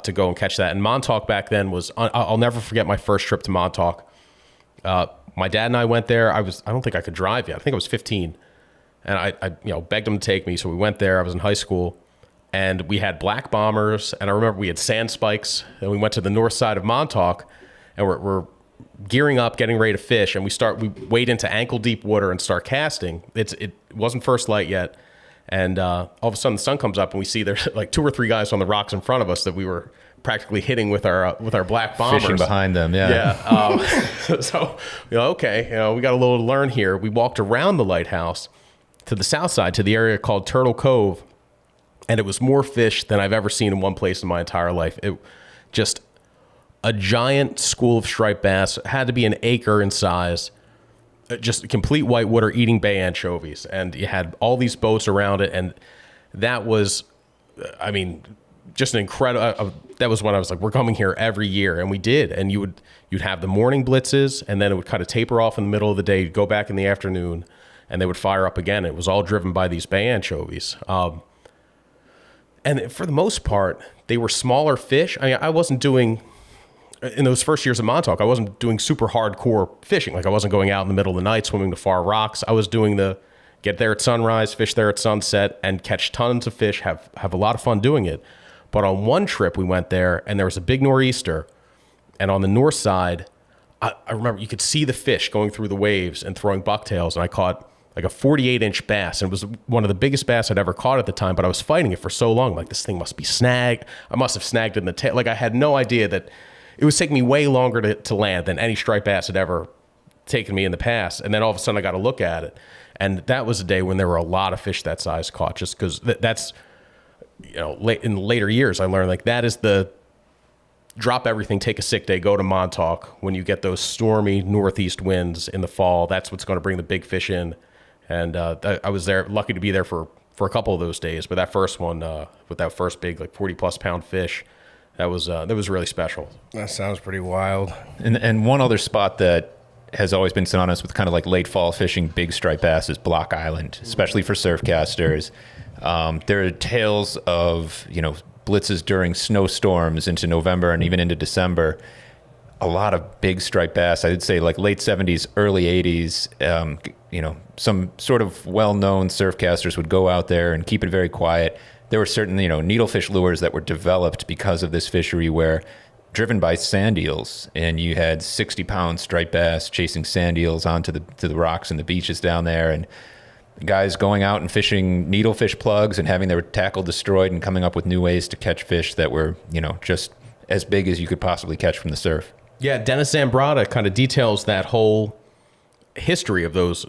to go and catch that. And Montauk back then I'll never forget my first trip to Montauk. My dad and I went there. I don't think I could drive yet. I think I was 15. And I begged him to take me. So we went there. I was in high school. And we had black bombers, and I remember we had sand spikes, and we went to the north side of Montauk, and we're gearing up, getting ready to fish, and we wade into ankle deep water and start casting. It wasn't first light yet, and all of a sudden the sun comes up, and we see there's like 2 or 3 guys on the rocks in front of us that we were practically hitting with our black bombers. Fishing behind them, yeah. Yeah. So okay, we got a little to learn here. We walked around the lighthouse to the south side, to the area called Turtle Cove. And it was more fish than I've ever seen in one place in my entire life. It just a giant school of striped bass. It had to be an acre in size. Just complete whitewater eating bay anchovies. And you had all these boats around it. And that was, just an incredible. That was when I was like, we're coming here every year. And we did. And you'd have the morning blitzes, and then it would kind of taper off in the middle of the day. You'd go back in the afternoon, and they would fire up again. It was all driven by these bay anchovies. And for the most part, they were smaller fish. I wasn't doing, in those first years of Montauk, I wasn't doing super hardcore fishing. Like I wasn't going out in the middle of the night swimming to far rocks. I was doing get there at sunrise, fish there at sunset, and catch tons of fish, have a lot of fun doing it. But on one trip we went there, and there was a big nor'easter. And on the north side, I remember you could see the fish going through the waves and throwing bucktails. And I caught like a 48-inch bass. And it was one of the biggest bass I'd ever caught at the time, but I was fighting it for so long. Like, this thing must be snagged. I must have snagged it in the tail. Like, I had no idea that it was taking me way longer to land than any striped bass had ever taken me in the past. And then all of a sudden I got to look at it. And that was a day when there were a lot of fish that size caught, just because that's, in later years, I learned like that is the drop everything, take a sick day, go to Montauk. When you get those stormy northeast winds in the fall, that's what's going to bring the big fish in. And I was there, lucky to be there for a couple of those days. But that first one, with that first big, like 40-plus pound fish, that was really special. That sounds pretty wild. And one other spot that has always been synonymous with kind of like late fall fishing big striped bass is Block Island, especially for surfcasters. There are tales of, blitzes during snowstorms into November and even into December. A lot of big striped bass. I'd say like late 70s, early 80s. Some sort of well-known surfcasters would go out there and keep it very quiet. There were certain, needlefish lures that were developed because of this fishery, where driven by sand eels, and you had 60-pound striped bass chasing sand eels onto the rocks and the beaches down there, and guys going out and fishing needlefish plugs and having their tackle destroyed and coming up with new ways to catch fish that were, just as big as you could possibly catch from the surf. Yeah, Dennis Zambrata kind of details that whole history of those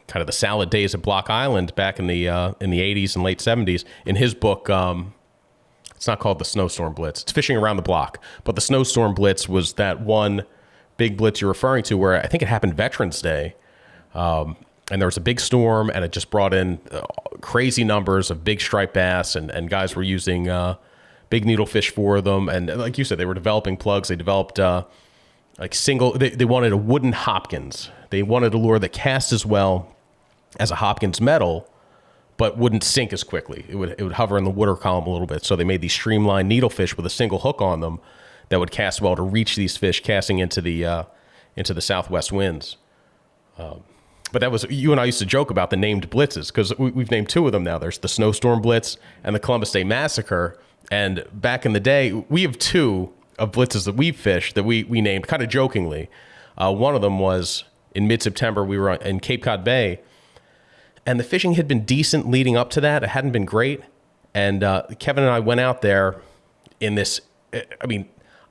kind of the salad days at Block Island back in the 80s and late 70s in his book. It's not called the Snowstorm Blitz. It's Fishing Around the Block. But the Snowstorm Blitz was that one big blitz you're referring to, where I think it happened Veterans Day. And there was a big storm, and it just brought in crazy numbers of big striped bass, and guys were using big needlefish for them. And like you said, they were developing plugs. They developed they wanted a wooden Hopkins. They wanted a lure that cast as well as a Hopkins metal, but wouldn't sink as quickly. It would hover in the water column a little bit. So they made these streamlined needlefish with a single hook on them that would cast well to reach these fish casting into the southwest winds. But that was, you and I used to joke about the named blitzes, because we've named 2 of them now. There's the Snowstorm Blitz and the Columbus Day Massacre. And back in the day, we have 2 of blitzes that we've fished that we named kind of jokingly. One of them was in mid-September. We were in Cape Cod Bay, and the fishing had been decent leading up to that. It hadn't been great. And Kevin and I went out there in this,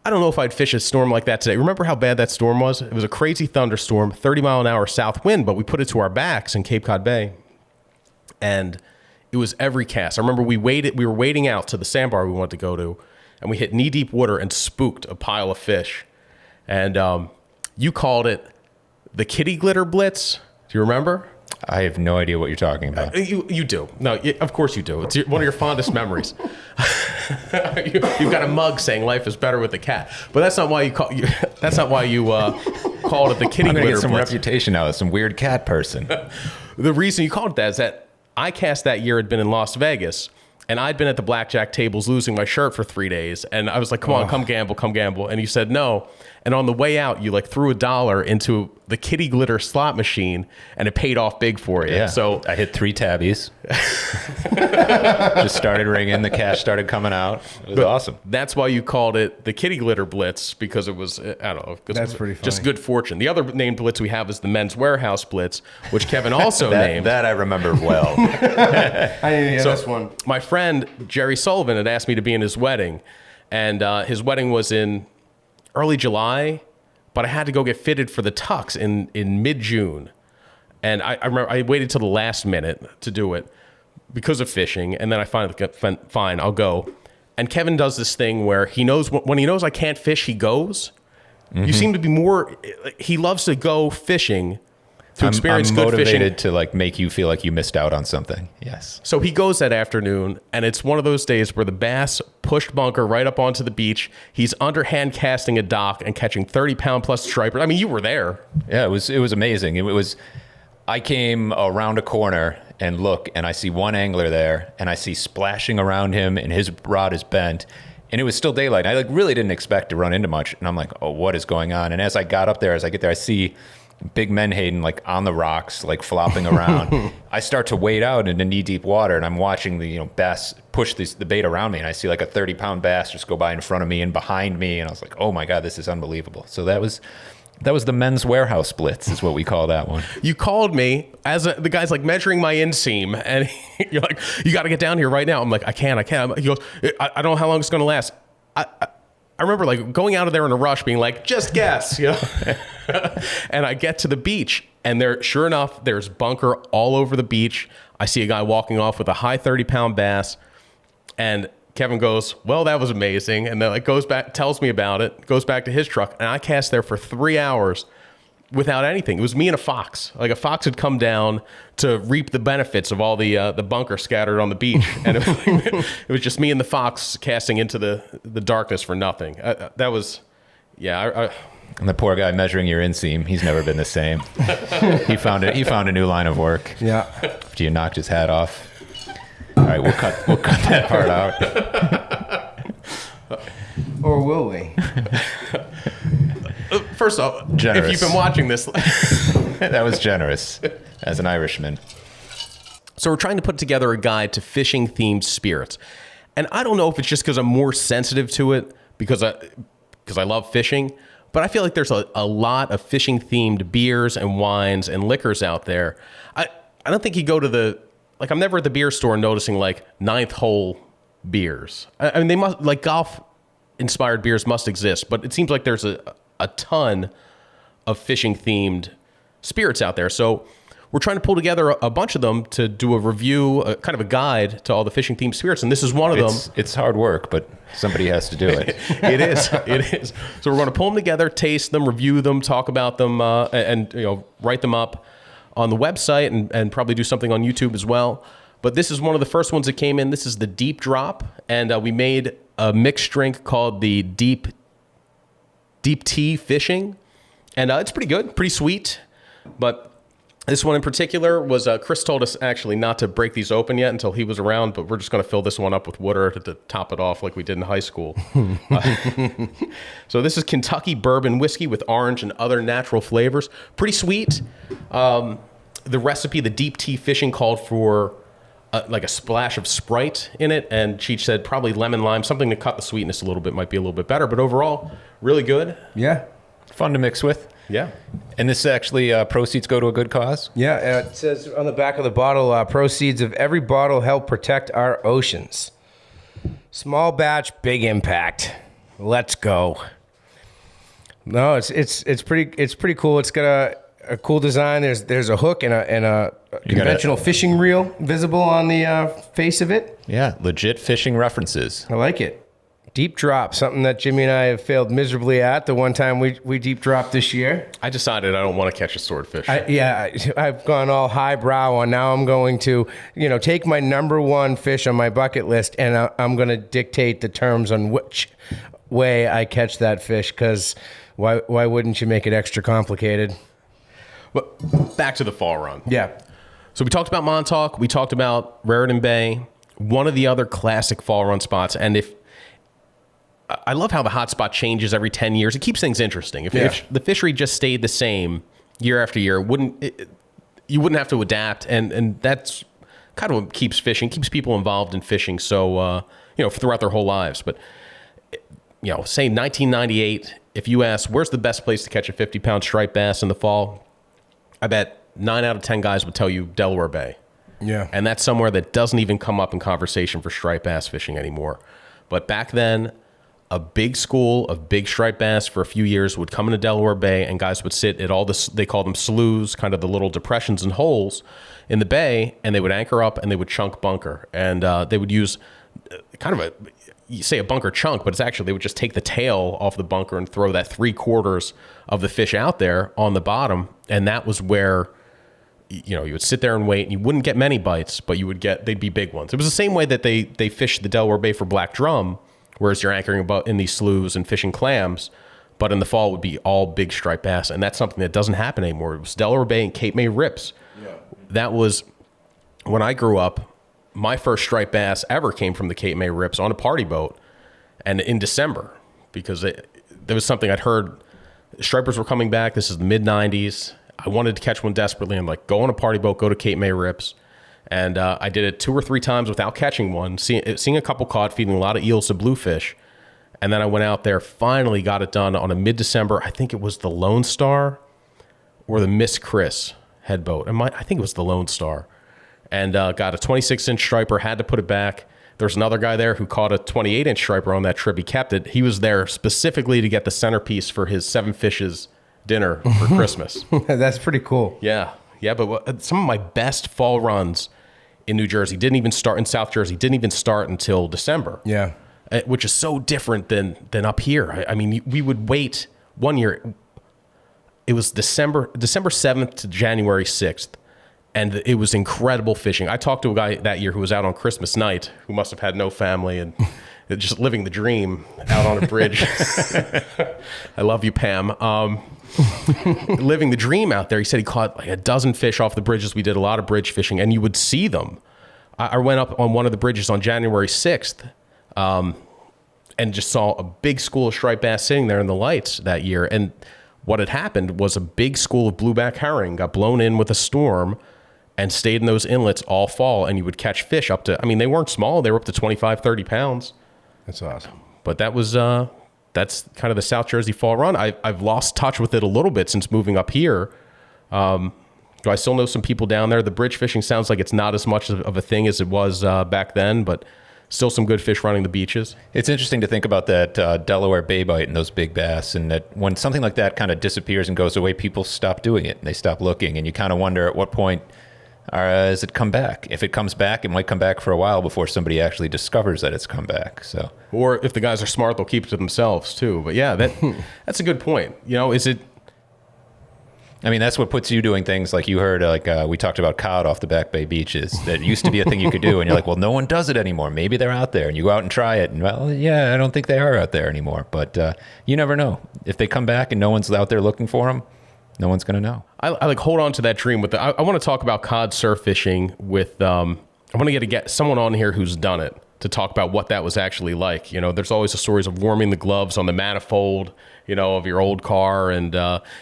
I don't know if I'd fish a storm like that today. Remember how bad that storm was? It was a crazy thunderstorm, 30-mile-an-hour south wind, but we put it to our backs in Cape Cod Bay, and it was every cast. I remember we were wading out to the sandbar we wanted to go to, and we hit knee-deep water and spooked a pile of fish. And you called it the Kitty Glitter Blitz. Do you remember? I have no idea what you're talking about. You do. No, of course you do. It's one of your fondest memories. You've got a mug saying life is better with a cat, but that's not why you called it the Kitty I'm gonna Glitter get some Blitz. reputation out of some weird cat person. The reason you called it that is that I cast that year had been in Las Vegas, and I'd been at the blackjack tables losing my shirt for 3 days, and I was like, come on, come gamble. And you said no. And on the way out, you threw $1 into the Kitty Glitter slot machine, and it paid off big for you. Yeah. So I hit 3 tabbies. Just started ringing. The cash started coming out. It was awesome. that's why you called it the Kitty Glitter Blitz, because it was, I don't know. That's pretty funny. Just good fortune. The other named blitz we have is the Men's Warehouse Blitz, which Kevin also named. That I remember well. I didn't hear this one. My friend Jerry Sullivan had asked me to be in his wedding, and his wedding was in early July, but I had to go get fitted for the tux in mid-June. And I remember I waited till the last minute to do it because of fishing, and then I finally got, fine, I'll go. And Kevin does this thing where he knows when he knows I can't fish, he goes. Mm-hmm. You seem to be more, he loves to go fishing to experience I'm good motivated fishing. to make you feel like you missed out on something. Yes. So he goes that afternoon, and it's one of those days where the bass pushed bunker right up onto the beach. He's underhand casting a dock and catching 30-pound plus stripers. I mean, you were there. Yeah, it was amazing. It was. I came around a corner and look, and I see one angler there, and I see splashing around him, and his rod is bent, and it was still daylight. I really didn't expect to run into much, and I'm like, oh, what is going on? And as I get there, I see big menhaden on the rocks, flopping around. I start to wade out into knee-deep water, and I'm watching the bass push the bait around me, and I see a 30-pound bass just go by in front of me and behind me, and I was like, oh my God, this is unbelievable. So that was the Men's Warehouse Blitz, is what we call that one. You called me as the guy's measuring my inseam, and you're like, you got to get down here right now. I'm like, I can't. He goes, I don't know how long it's going to last. I remember going out of there in a rush, being like, just guess, And I get to the beach, and sure enough, there's bunker all over the beach. I see a guy walking off with a high 30-pound bass, and Kevin goes, well, that was amazing. And then goes back, tells me about it, goes back to his truck, and I cast there for 3 hours without anything. It was me and a fox. A fox had come down to reap the benefits of all the bunker scattered on the beach. And it was just me and the fox casting into the darkness for nothing. That was, yeah. And the poor guy measuring your inseam, he's never been the same. He found a new line of work. Yeah. After you knocked his hat off. All right, we'll cut that part out. Or will we? First off, Generous. if you've been watching this, That was generous as an Irishman. So we're trying to put together a guide to fishing themed spirits. And I don't know if it's just because I'm more sensitive to it because I love fishing, but I feel like there's a lot of fishing themed beers and wines and liquors out there. I don't think you go to I'm never at the beer store noticing ninth hole beers. I mean, they must, golf inspired beers must exist, but it seems like there's a ton of fishing themed spirits out there. So we're trying to pull together a bunch of them to do a review, kind of a guide to all the fishing themed spirits. And this is one of them. It's hard work, but somebody has to do it. It is. So we're going to pull them together, taste them, review them, talk about them, and write them up on the website and probably do something on YouTube as well. But this is one of the first ones that came in. This is the Deep Drop, and we made a mixed drink called the Deep Tea Fishing, and it's pretty good, pretty sweet. But this one in particular was Chris told us actually not to break these open yet until he was around, but we're just going to fill this one up with water to top it off like we did in high school. So this is Kentucky bourbon whiskey with orange and other natural flavors. Pretty sweet. The recipe, the Deep Tea Fishing, called for like a splash of Sprite in it, and Cheech said probably lemon lime, something to cut the sweetness a little bit might be a little bit better, but overall, really good. Yeah. Fun to mix with. Yeah. And this actually proceeds go to a good cause? Yeah, it says on the back of the bottle, proceeds of every bottle help protect our oceans. Small batch, big impact. Let's go. No, it's pretty cool. It's got a cool design. There's a hook and a conventional fishing reel visible on the face of it. Yeah, legit fishing references. I like it. Deep drop, something that Jimmy and I have failed miserably at the one time we deep dropped this year. I decided I don't want to catch a swordfish. I've gone all highbrow on. Now I'm going to, take my number one fish on my bucket list, and I'm going to dictate the terms on which way I catch that fish, because why wouldn't you make it extra complicated? But back to the fall run. Yeah. So we talked about Montauk. We talked about Raritan Bay, one of the other classic fall run spots. And I love how the hot spot changes every 10 years. It keeps things interesting. If the fishery just stayed the same year after year, you wouldn't have to adapt. And that's kind of what keeps people involved in fishing. So, throughout their whole lives. But, say 1998, if you ask, where's the best place to catch a 50-pound striped bass in the fall? I bet 9 out of 10 guys would tell you Delaware Bay. Yeah. And that's somewhere that doesn't even come up in conversation for striped bass fishing anymore. But back then, a big school of big striped bass for a few years would come into Delaware Bay, and guys would sit at all this, they call them sloughs, kind of the little depressions and holes in the bay, and they would anchor up and they would chunk bunker. And they would use kind of you say a bunker chunk, but it's actually, they would just take the tail off the bunker and throw that 3/4 of the fish out there on the bottom. And that was where, you would sit there and wait, and you wouldn't get many bites, but they'd be big ones. It was the same way that they fished the Delaware Bay for black drum, whereas you're anchoring about in these sloughs and fishing clams, but in the fall it would be all big striped bass. And that's something that doesn't happen anymore. It was Delaware Bay and Cape May rips. Yeah. That was, when I grew up, my first striped bass ever came from the Cape May rips on a party boat, and in December, because there was something I'd heard. Stripers were coming back. This is the mid-'90s. I wanted to catch one desperately. I'm like, go on a party boat, go to Cape May rips. And I did it 2 or 3 times without catching one, seeing a couple caught, feeding a lot of eels to bluefish. And then I went out there, finally got it done on a mid-December. I think it was the Lone Star or the Miss Chris head boat. I think it was the Lone Star. And got a 26-inch striper, had to put it back. There's another guy there who caught a 28-inch striper on that trip. He kept it. He was there specifically to get the centerpiece for his 7 fishes dinner for Christmas. That's pretty cool. Yeah. Yeah, but some of my best fall runs in New Jersey didn't even start in South Jersey, didn't even start until December. Yeah. Which is so different than up here. I mean, we would wait one year. It was December 7th to January 6th. And it was incredible fishing. I talked to a guy that year who was out on Christmas night, who must have had no family and just living the dream out on a bridge. I love you, Pam. Living the dream out there. He said he caught like a dozen fish off the bridges. We did a lot of bridge fishing, and you would see them. I went up on one of the bridges on January 6th and just saw a big school of striped bass sitting there in the lights that year. And what had happened was a big school of blueback herring got blown in with a storm and stayed in those inlets all fall, and you would catch fish up to, they weren't small, they were up to 25, 30 pounds. That's awesome. But that was, that's kind of the South Jersey fall run. I've lost touch with it a little bit since moving up here. I still know some people down there. The bridge fishing sounds like it's not as much of a thing as it was back then, but still some good fish running the beaches. It's interesting to think about that Delaware Bay bite and those big bass, and that when something like that kind of disappears and goes away, people stop doing it and they stop looking, and you kind of wonder at what point does it come back? If it comes back, it might come back for a while before somebody actually discovers that it's come back. So, or if the guys are smart, they'll keep it to themselves too. But yeah, that's a good point. Is it? I mean, that's what puts you doing things like you heard, we talked about cod off the Back Bay beaches. That used to be a thing you could do. And you're like, well, no one does it anymore. Maybe they're out there. And you go out and try it. And, well, yeah, I don't think they are out there anymore. But you never know. If they come back and no one's out there looking for them, no one's going to know. I like hold on to that dream. I want to talk about cod surf fishing with, I want to get someone on here who's done it to talk about what that was actually like. You know, there's always the stories of warming the gloves on the manifold, you know, of your old car and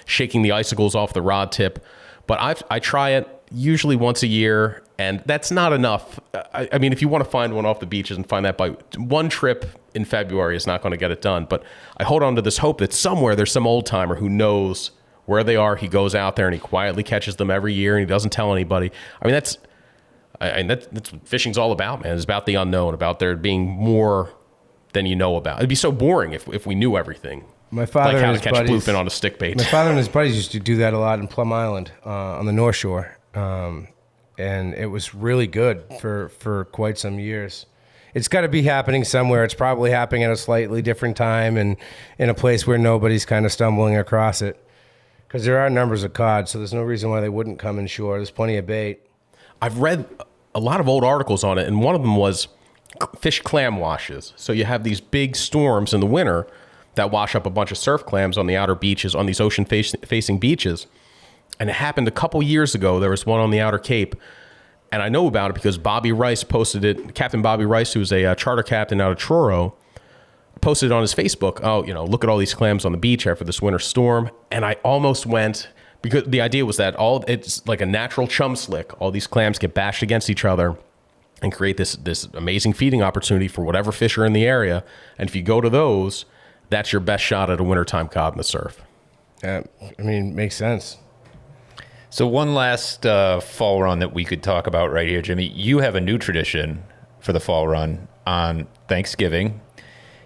shaking the icicles off the rod tip. But I try it usually once a year, and that's not enough. I mean, if you want to find one off the beaches and find that by one trip in February is not going to get it done. But I hold on to this hope that somewhere there's some old timer who knows where they are. He goes out there and he quietly catches them every year, and he doesn't tell anybody. I mean, that's what fishing's all about, man. It's about the unknown, about there being more than you know about. It'd be so boring if we knew everything. My father like how and to his catch buddies, bluefin on a stick bait. My father and his buddies used to do that a lot in Plum Island on the North Shore, and it was really good for quite some years. It's got to be happening somewhere. It's probably happening at a slightly different time and in a place where nobody's kind of stumbling across it. Because there are numbers of cod, so there's no reason why they wouldn't come inshore. There's plenty of bait. I've read a lot of old articles on it, and one of them was fish clam washes. So you have these big storms in the winter that wash up a bunch of surf clams on the outer beaches, on these ocean-facing beaches. And it happened a couple years ago. There was one on the Outer Cape, and I know about it because Bobby Rice posted it. Captain Bobby Rice, who's a charter captain out of Truro, posted it on his Facebook. Oh, you know, look at all these clams on the beach after this winter storm. And I almost went, because the idea was that it's like a natural chum slick. All these clams get bashed against each other and create this amazing feeding opportunity for whatever fish are in the area. And if you go to those, that's your best shot at a wintertime cod in the surf. I mean, makes sense. So one last fall run that we could talk about right here, Jimmy. You have a new tradition for the fall run on Thanksgiving.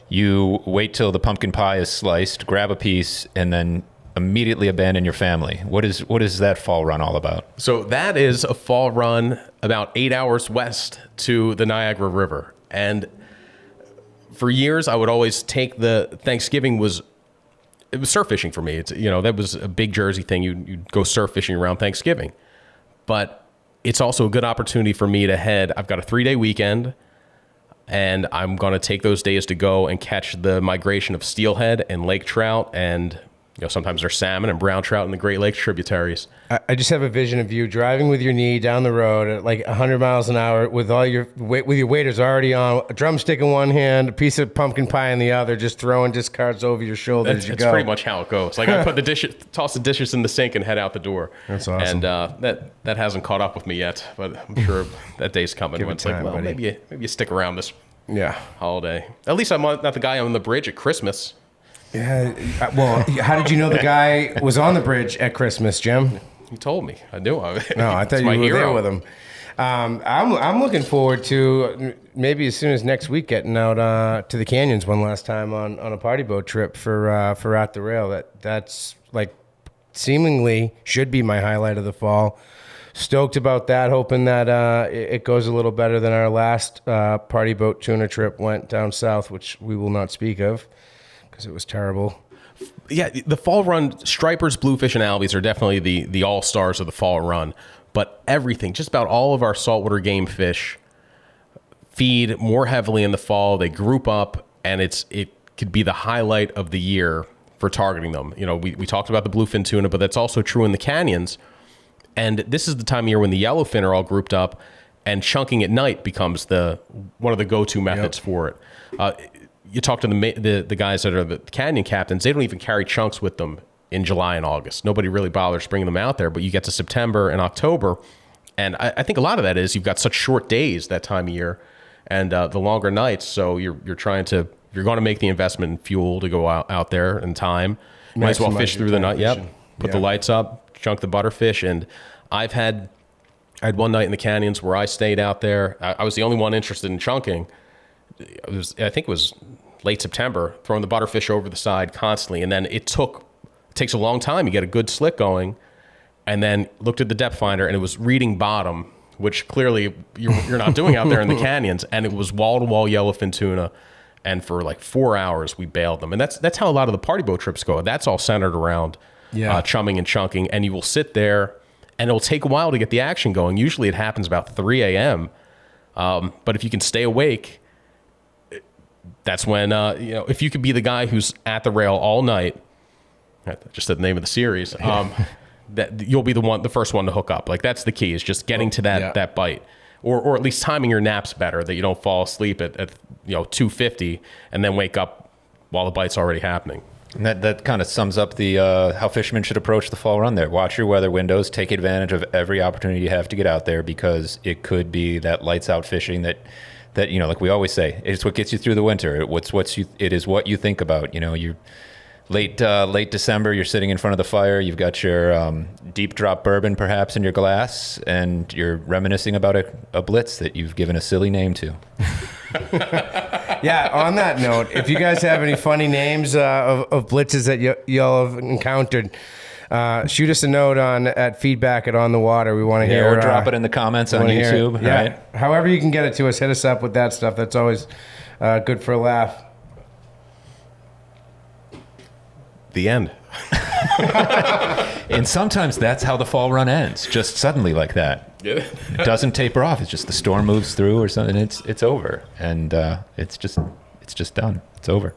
You wait till the pumpkin pie is sliced, grab a piece, and then immediately abandon your family. What is that fall run all about? So that is a fall run about 8 hours west to the Niagara River. And for years, I would always take Thanksgiving was surf fishing for me. It's, you know, that was a big Jersey thing. You'd go surf fishing around Thanksgiving. But it's also a good opportunity for me to head. I've got a 3-day weekend, and I'm going to take those days to go and catch the migration of steelhead and lake trout, and sometimes there's salmon and brown trout in the Great Lakes tributaries. I just have a vision of you driving with your knee down the road at like 100 miles an hour with your waders already on, a drumstick in one hand, a piece of pumpkin pie in the other, just throwing discards over your shoulder as you go. That's pretty much how it goes. Like I toss the dishes in the sink and head out the door. That's awesome. And that hasn't caught up with me yet, but I'm sure that day's coming. Give when it it's time, like, well, buddy. maybe you stick around this Yeah. holiday. At least I'm not the guy on the bridge at Christmas. Yeah. Well, how did you know the guy was on the bridge at Christmas, Jim? He told me. I knew. No, I thought you were there with him. I'm looking forward to maybe as soon as next week getting out to the canyons one last time on a party boat trip for At the Rail. That's like seemingly should be my highlight of the fall. Stoked about that, hoping that it goes a little better than our last party boat tuna trip went down south, which we will not speak of because it was terrible. Yeah, the fall run, stripers, bluefish, and albies are definitely the all-stars of the fall run. But everything, just about all of our saltwater game fish feed more heavily in the fall. They group up, and it could be the highlight of the year for targeting them. You know, we talked about the bluefin tuna, but that's also true in the canyons. And this is the time of year when the yellowfin are all grouped up, and chunking at night becomes one of the go-to methods for it. You talk to the guys that are the canyon captains, they don't even carry chunks with them in July and August. Nobody really bothers bringing them out there, but you get to September and October, and I think a lot of that is you've got such short days that time of year and the longer nights, so you're going to make the investment in fuel to go out there in time. Might as well fish through the night. Yep. Put the lights up, chunk the butterfish, and I had one night in the canyons where I stayed out there. I was the only one interested in chunking. I think it was late September, throwing the butterfish over the side constantly. And then it takes a long time. You get a good slick going, and then looked at the depth finder, and it was reading bottom, which clearly you're not doing out there in the canyons. And it was wall-to-wall yellowfin tuna. And for like 4 hours, we bailed them. And that's how a lot of the party boat trips go. That's all centered around chumming and chunking, and you will sit there, and it'll take a while to get the action going. Usually it happens about 3 a.m., but if you can stay awake, that's when, if you could be the guy who's at the rail all night, I just said the name of the series, that you'll be the first one to hook up. Like, that's the key, is just getting to that bite, or at least timing your naps better, that you don't fall asleep at 2:50 and then wake up while the bite's already happening. And that kind of sums up the how fishermen should approach the fall run there. Watch your weather windows. Take advantage of every opportunity you have to get out there, because it could be that lights out fishing that like we always say, it's what gets you through the winter. It is what you think about. You're late December, you're sitting in front of the fire. You've got your deep drop bourbon perhaps in your glass, and you're reminiscing about a blitz that you've given a silly name to. Yeah, on that note, if you guys have any funny names of blitzes that y'all have encountered, shoot us a note at feedback@onthewater. We want to hear. Or drop it in the comments on YouTube. Yeah, right? However you can get it to us, hit us up with that stuff. That's always good for a laugh. The end. And sometimes that's how the fall run ends, just suddenly like that. Yeah. It doesn't taper off. It's just the storm moves through or something. It's over, and it's just done. It's over.